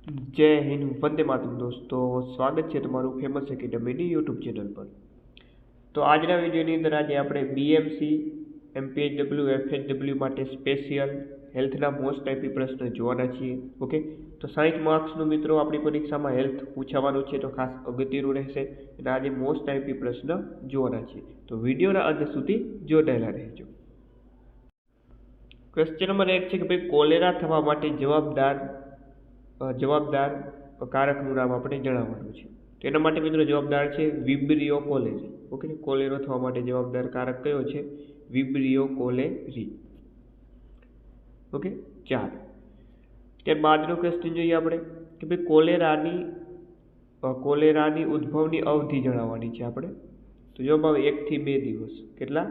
જય હિન્દ, વંદે માતરમ દોસ્તો. સ્વાગત છે તમારું ફેમસ એકેડમીની યુટ્યુબ ચેનલ પર. તો આજના વિડીયોની અંદર આજે આપણે બીએમસી, એમપીએચડબલ્યુ, એફએચડબલ્યુ માટે સ્પેશિયલ હેલ્થના મોસ્ટ ટાઈપી પ્રશ્ન જોવાના છીએ. ઓકે, તો 60 માર્ક્સનું મિત્રો આપણી પરીક્ષામાં હેલ્થ પૂછાવાનું છે, તો ખાસ અગત્યનું રહેશે અને આજે મોસ્ટ ટાઈપી પ્રશ્ન જોવાના છીએ. તો વિડીયોના અંત સુધી જોડાયેલા રહેજો. ક્વેશ્ચન નંબર 1 છે કે ભાઈ કોલેરા થવા માટે જવાબદાર કારકનું નામ આપણે જણાવવાનું છે. તો એના માટે મિત્રો જવાબદાર છે વિબ્રિયો કોલેરી. ઓકે, કોલેરો થવા માટે જવાબદાર કારક કયો છે? વિબ્રિયો કોલેરી. ઓકે, ચાલો ત્યારબાદનો ક્વેશ્ચન જોઈએ આપણે કે ભાઈ કોલેરાની ઉદ્ભવની અવધિ જણાવવાની છે આપણે. તો જવાબ આવે 1 થી 2 દિવસ. કેટલા?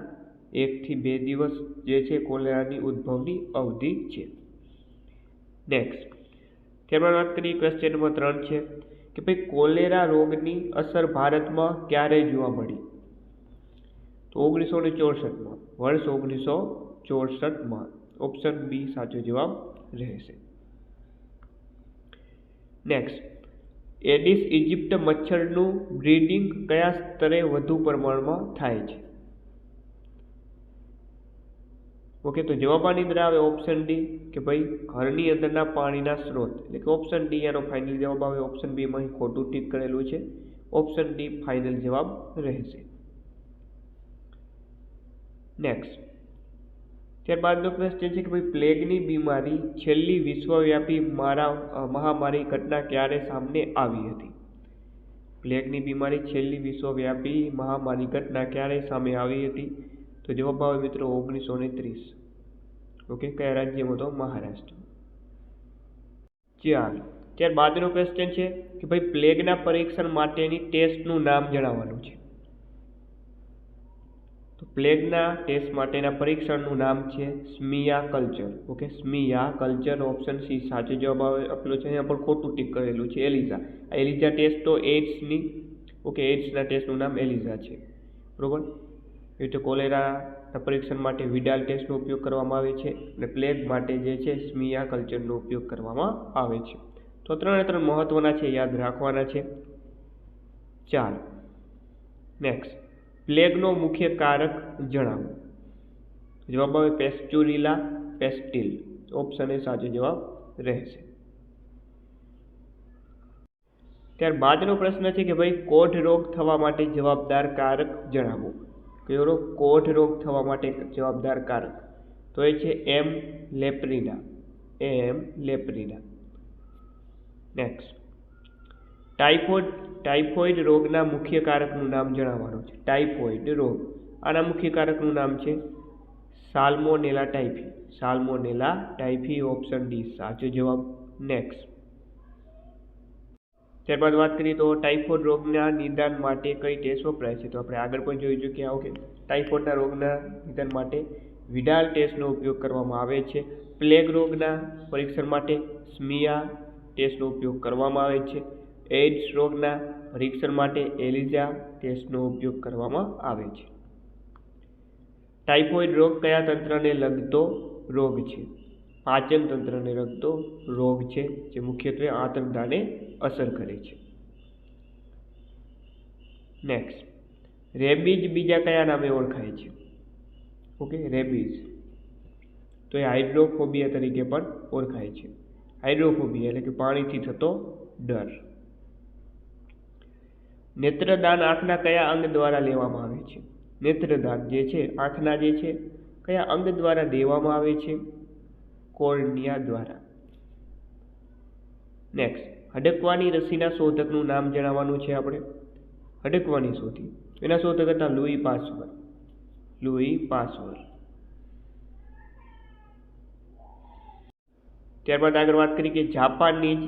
1 થી 2 દિવસ જે છે કોલેરાની ઉદ્ભવની અવધિ છે. નેક્સ્ટ, ત્યારબાદ વાત કરીએ ક્વેશ્ચન નંબર 3 છે કે ભાઈ કોલેરા રોગની અસર ભારતમાં ક્યારે જોવા મળી? તો 1964માં, વર્ષ 1964માં. ઓપ્શન બી સાચો જવાબ રહેશે. નેક્સ્ટ, એડિસ ઇજિપ્ટ મચ્છરનું બ્રીડિંગ કયા સ્તરે વધુ પ્રમાણમાં થાય છે? ઓકે, તો જવાબ આની અંદર આવે ઓપ્શન ડી કે ભાઈ ઘરની અંદરના પાણીના સ્ત્રોત, એટલે કે ઓપ્શન ડી એનો ફાઇનલ જવાબ આવે. ઓપ્શન બી માં ખોટું ટીક કરેલું છે. ઓપ્શન ડી ફાઇનલ જવાબ રહેશે. નેક્સ્ટ, ત્યારબાદનો ક્વેશ્ચન છે કે ભાઈ પ્લેગની બીમારી છેલ્લી વિશ્વવ્યાપી મહામારી ઘટના ક્યારે સામે આવી હતી? પ્લેગની બીમારી છેલ્લી વિશ્વવ્યાપી મહામારી ઘટના ક્યારે સામે આવી હતી? તો જવાબ આવે મિત્રો 1930. ઓકે, કયા રાજ્યમાં? તો મહારાષ્ટ્ર. ચાલો ત્યારબાદનો ક્વેશ્ચન છે કે ભાઈ પ્લેગના પરીક્ષણ માટેની ટેસ્ટનું નામ જણાવવાનું છે. તો પ્લેગના ટેસ્ટ માટેના પરીક્ષણનું નામ છે smear culture. Okay, smear culture. Option C સાચો જવાબ આપેલો છે. અહીંયા પણ ખોટું ટીક કરેલું છે એલિઝા. આ એલિઝા ટેસ્ટ તો એઇડ્સની, ઓકે, એઇડ્સના ટેસ્ટનું નામ એલિઝા છે. બરોબર. એ રીતે કોલેરાના પરીક્ષણ માટે વિડાલ ટેસ્ટનો ઉપયોગ કરવામાં આવે છે અને પ્લેગ માટે જે છે સ્મિયા કલ્ચરનો ઉપયોગ કરવામાં આવે છે. તો 3 મહત્વના છે, યાદ રાખવાના છે. ચાલો નેક્સ્ટ, પ્લેગનો મુખ્ય કારક જણાવો. જવાબ આવે પેસ્ચ્યુરિલા પેસ્ટિલ. ઓપ્શન એ સાચો જવાબ રહેશે. ત્યારબાદનો પ્રશ્ન છે કે ભાઈ કોઢ રોગ થવા માટે જવાબદાર કારક જણાવો. કયો રોગ? કોઢ રોગ થવા માટે જવાબદાર કારક. તો એ છે એમ લેપ્રિના. નેક્સ્ટ, ટાઇફોઇડ રોગના મુખ્ય કારકનું નામ જણાવવાનું છે. ટાઇફોઇડ રોગ, આના મુખ્ય કારકનું નામ છે સાલ્મોનેલા ટાઇફી. ઓપ્શન ડી સાચો જવાબ. નેક્સ્ટ, ત્યારબાદ વાત કરીએ તો ટાઇફોઇડ રોગના નિદાન માટે કઈ ટેસ્ટ વપરાય છે? તો આપણે આગળ પણ જોઈ ચૂક્યા. ઓકે, ટાઇફોઇડના રોગના નિદાન માટે વિડાલ ટેસ્ટનો ઉપયોગ કરવામાં આવે છે. પ્લેગ રોગના પરીક્ષણ માટે સ્મિયા ટેસ્ટનો ઉપયોગ કરવામાં આવે છે. એઇડ્સ રોગના પરીક્ષણ માટે એલિઝા ટેસ્ટનો ઉપયોગ કરવામાં આવે છે. ટાઇફોઇડ રોગ કયા તંત્રને લગતો રોગ છે? પાચન તંત્રને લગતો રોગ છે, જે મુખ્યત્વે આંતરડાને અસર કરે છે. નેક્સ્ટ, રેબીઝ બીજા કયા નામે ઓળખાય છે? ઓકે, રેબીઝ તો એ હાઇડ્રોફોબિયા તરીકે પણ ઓળખાય છે. હાઇડ્રોફોબિયા એટલે કે પાણીથી થતો ડર. નેત્રદાન આંખના કયા અંગ દ્વારા લેવામાં આવે છે? નેત્રદાન જે છે આંખના જે છે કયા અંગ દ્વારા દેવામાં આવે છે? કોર્નિયા દ્વારા. નેક્સ્ટ, હડકવાની રસીના શોધકનું નામ જણાવવાનું છે આપણે. હડકવાની શોધી, એના શોધક હતા લુઈ પાસ્ચર. ત્યારબાદ આગળ વાત કરી કે જાપાનીઝ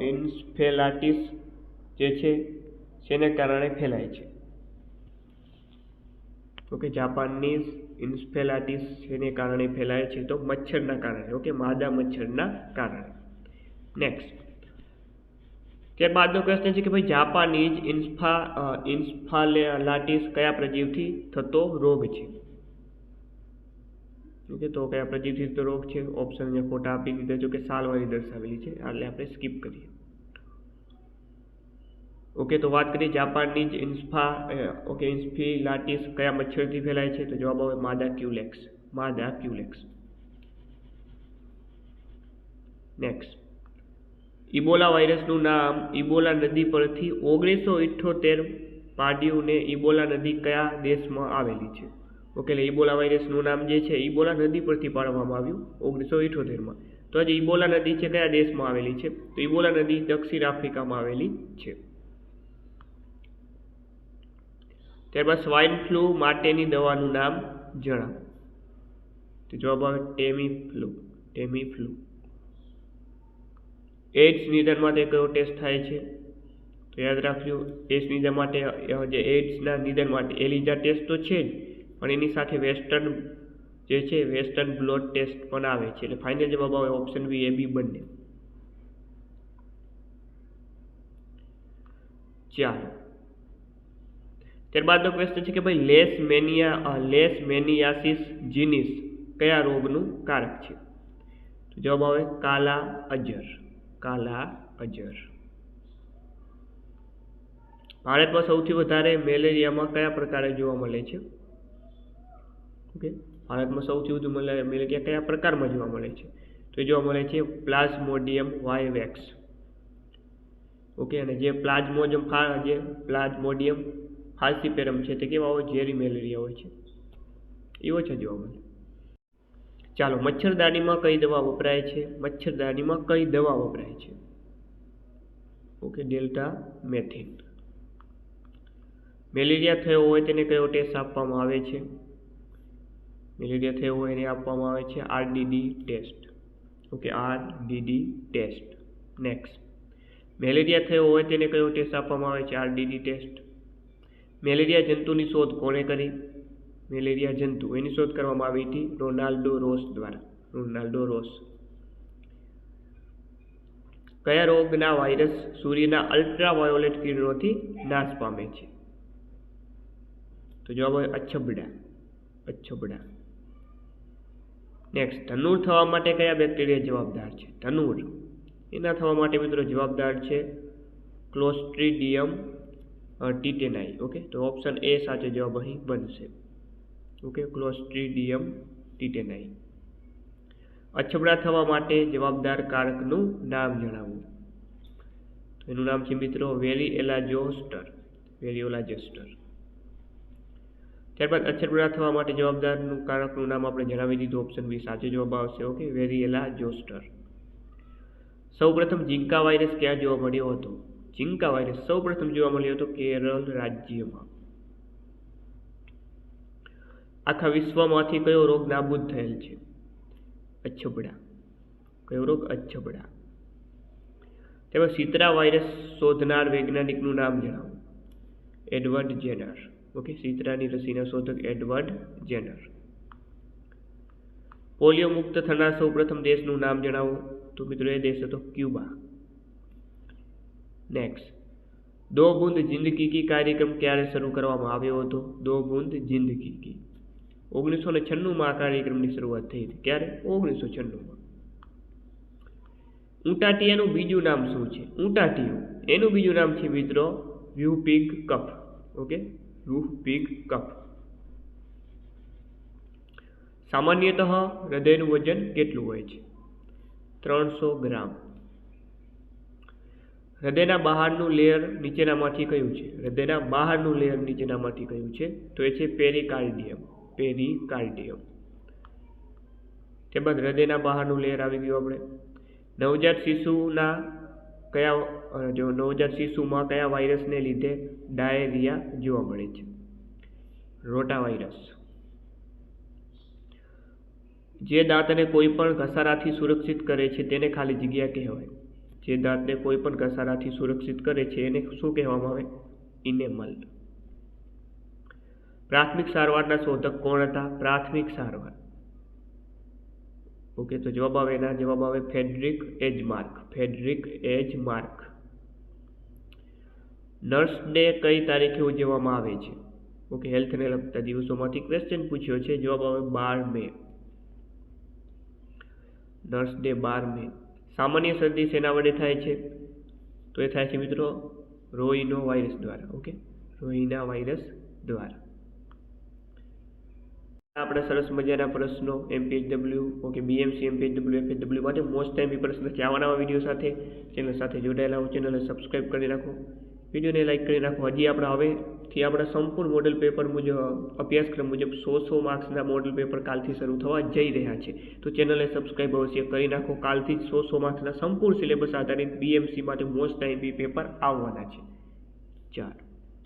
ઇન્સફેલાટિસ જે છે શેને કારણે ફેલાય છે? ઓકે, જાપાનીઝ ઇન્સફેલાટિસ શેને કારણે ફેલાય છે? તો મચ્છરના કારણે. ઓકે, માદા મચ્છરના કારણે. નેક્સ્ટ, ત્યારબાદનો ક્વેશ્ચન છે કે ભાઈ જાપાનીઝ ઇન્સફાલાટિસ કયા પ્રજીવથી થતો રોગ છે? ઓકે, તો કયા પ્રતિષ્ઠિત રોગ છે? ઓપ્શન અહીંયા ખોટા આપી દીધા, જો કે સાલવાળી દર્શાવેલી છે, એટલે આપણે સ્કીપ કરીએ. ઓકે, તો વાત કરીએ જાપાનની જ ઇન્સ્ફિલાટિસ કયા મચ્છરથી ફેલાય છે? તો જવાબ આવે માદા ક્યુલેક્સ. નેક્સ્ટ, ઇબોલા વાયરસનું નામ ઇબોલા નદી પરથી 1978 પાડ્યું ને ઇબોલા નદી કયા દેશમાં આવેલી છે? ઓકે, એટલે ઇબોલા વાયરસનું નામ જે છે ઇબોલા નદી પરથી પાડવામાં આવ્યું 1978માં. તો જે ઇબોલા નદી છે કયા દેશમાં આવેલી છે? તો ઇબોલા નદી દક્ષિણ આફ્રિકામાં આવેલી છે. ત્યારબાદ સ્વાઇન ફ્લૂ માટેની દવાનું નામ જણાવો. તો જવાબ આવે ટેમીફ્લુ. એડ્સ નિદાન માટે કયો ટેસ્ટ થાય છે? તો યાદ રાખજો, એડ્સ નિદાન માટે એડ્સના નિદાન માટે એલિઝા ટેસ્ટ તો છે જ, પણ એની સાથે વેસ્ટર્ન બ્લોટ ટેસ્ટ પણ આવે છે. એટલે ફાઇનલ જવાબ આવે ઓપ્શન બી, AB બંને. ચાલો, ત્યારબાદનો ક્વેશ્ચન છે કે ભાઈ લેશમેનિયાસિસ જીનિસ કયા રોગનું કારક છે? તો જવાબ આવે કાલા અજર. ભારતમાં સૌથી વધારે મેલેરિયામાં કયા પ્રકારે જોવા મળે છે? ઓકે, ભારતમાં સૌથી વધુ મેલેરિયા કયા પ્રકારમાં જોવા મળે છે? તો એ જોવા મળે છે પ્લાઝ્મોડિયમ વાયવેક્સ. ઓકે, અને જે પ્લાઝ્મોડિયમ ફાલ્સીપેરમ છે તે કેવા હોય? ઝેરી મેલેરિયા હોય છે, એ ઓછા જોવા મળે. ચાલો, મચ્છરદાનીમાં કઈ દવા વપરાય છે? Okay, delta મેથિન. મેલેરિયા થયો હોય તેને કયો ટેસ્ટ આપવામાં આવે છે? મેલેરિયા થયો હોય એને આપવામાં આવે છે RDD test. Okay, RDD test. Next, malaria થયો હોય તેને કયો ટેસ્ટ આપવામાં આવે છે? RDD test. મેલેરિયા જંતુની શોધ કોણે કરી? મેલેરિયા જંતુ એની શોધ કરવામાં આવી હતી રોનાલ્ડો રોસ દ્વારા. કયા રોગના વાયરસ સૂર્યના અલ્ટ્રાવાયોલેટ કિરણોથી નાશ પામે છે? તો જવાબ આવે અછબડા. નેક્સ્ટ, ધનુર થવા માટે કયા બેક્ટેરિયા જવાબદાર છે? ધનુર એના થવા માટે મિત્રો જવાબદાર છે ક્લોસ્ટ્રીડિયમ ટીટેનાઈ. ઓકે, તો ઓપ્શન A સાચો જવાબ અહીં બનશે. ઓકે, ક્લોસ્ટ્રીડિયમ ટીટેનાઈ. અછબડા થવા માટે જવાબદાર કારકનું નામ જણાવો. તો એનું નામ છે મિત્રો વેરીએલા જોસ્ટર. ત્યારબાદ અછબડા થવા માટે જવાબદારનું કારકનું નામ આપણે જણાવી દીધું, ઓપ્શન B સાચો જવાબ આવશે. ઓકે, વેરીએલા જોસ્ટર. સૌપ્રથમ ઝિંકા વાયરસ ક્યાં જોવા મળ્યો હતો? ઝિંકા વાયરસ સૌપ્રથમ જોવા મળ્યો હતો કેરળ રાજ્યમાં. આખા વિશ્વમાંથી કયો રોગ નાબૂદ થયેલ છે? અછબડા. કયો રોગ? અછબડા. તેમાં સીતરા વાયરસ શોધનાર વૈજ્ઞાનિકનું નામ જણાવો. Edward Zener. ઓકે, સીતરાની રસીના શોધક એડવર્ડ જેનર. પોલિયો મુક્ત થનાર સૌપ્રથમ દેશનું નામ જણાવો. તો મિત્રો એ દેશ હતો ક્યુબા. નેક્સ્ટ, દો બૂંદ જિંદગી કી કાર્યક્રમ ક્યારે શરૂ કરવામાં આવ્યો હતો? દો બૂંદ જિંદગી કી 1996માં આ કાર્યક્રમની શરૂઆત થઈ હતી. ક્યારે? 1996માં. ઊંટાટીયાનું બીજું નામ શું છે? ઊંટાટીયું એનું બીજું નામ છે મિત્રો વ્યુપિગ કફ. ઓકે, વ્યુપિગ કફ. સામાન્યતઃ હૃદયનું વજન કેટલું હોય છે? 300 ગ્રામ. હૃદયના બહારનું લેયર નીચેનામાંથી કયું છે? હૃદયના બહારનું લેયર નીચેનામાંથી કયું છે? તો એ છે પેરિકાર્ડિયમ. ત્યારબાદ હૃદયના બહારનું લેયર આવી ગયું આપણે. નવજાત શિશુમાં કયા વાયરસને લીધે ડાયેરિયા જોવા મળે છે? રોટાવાયરસ. જે દાંતને કોઈ પણ ઘસારાથી સુરક્ષિત કરે છે તેને ખાલી જગ્યા કહેવાય. જે દાંતને કોઈ પણ ઘસારાથી સુરક્ષિત કરે છે એને શું કહેવામાં આવે? ઇનેમલ. પ્રાથમિક સારવારના શોધક કોણ હતા? પ્રાથમિક સારવાર. ઓકે, તો જવાબ આવે ફ્રેડરિક એજમાર્ક. નર્સ ડે કઈ તારીખે ઉજવવામાં આવે છે? ઓકે, હેલ્થને લગતા દિવસોમાંથી ક્વેશ્ચન પૂછ્યો છે. જવાબ આવે 12 મે. નર્સ ડે 12 મે. સામાન્ય શરદી શેના વડે થાય છે? તો એ થાય છે મિત્રો રોઈનો વાયરસ દ્વારા. ઓકે, રોઈના વાયરસ દ્વારા. આપણા સરસ મજાના પ્રશ્નો MPHW, okay, BMC, MPHW, FHW માટે મોસ્ટ ટાઈમ પ્રશ્ન છે. આવા નવા વિડીયો સાથે ચેનલ સાથે જોડાયેલા હો, ચેનલને સબસ્ક્રાઈબ કરી રાખો, વિડીયોને લાઇક કરી રાખો. હજી હવેથી આપણા સંપૂર્ણ મોડેલ પેપર મુજબ અભ્યાસક્રમ મુજબ 100 માર્ક્સના મોડેલ પેપર કાલથી શરૂ થવા જઈ રહ્યા છે. તો ચેનલને સબસ્ક્રાઈબ અવશ્ય કરી નાખો. કાલથી જ 100 માર્ક્સના સંપૂર્ણ સિલેબસ આધારિત BMC માટે મોસ્ટ ટાઈમ પેપર આવવાના છે. ચાલો.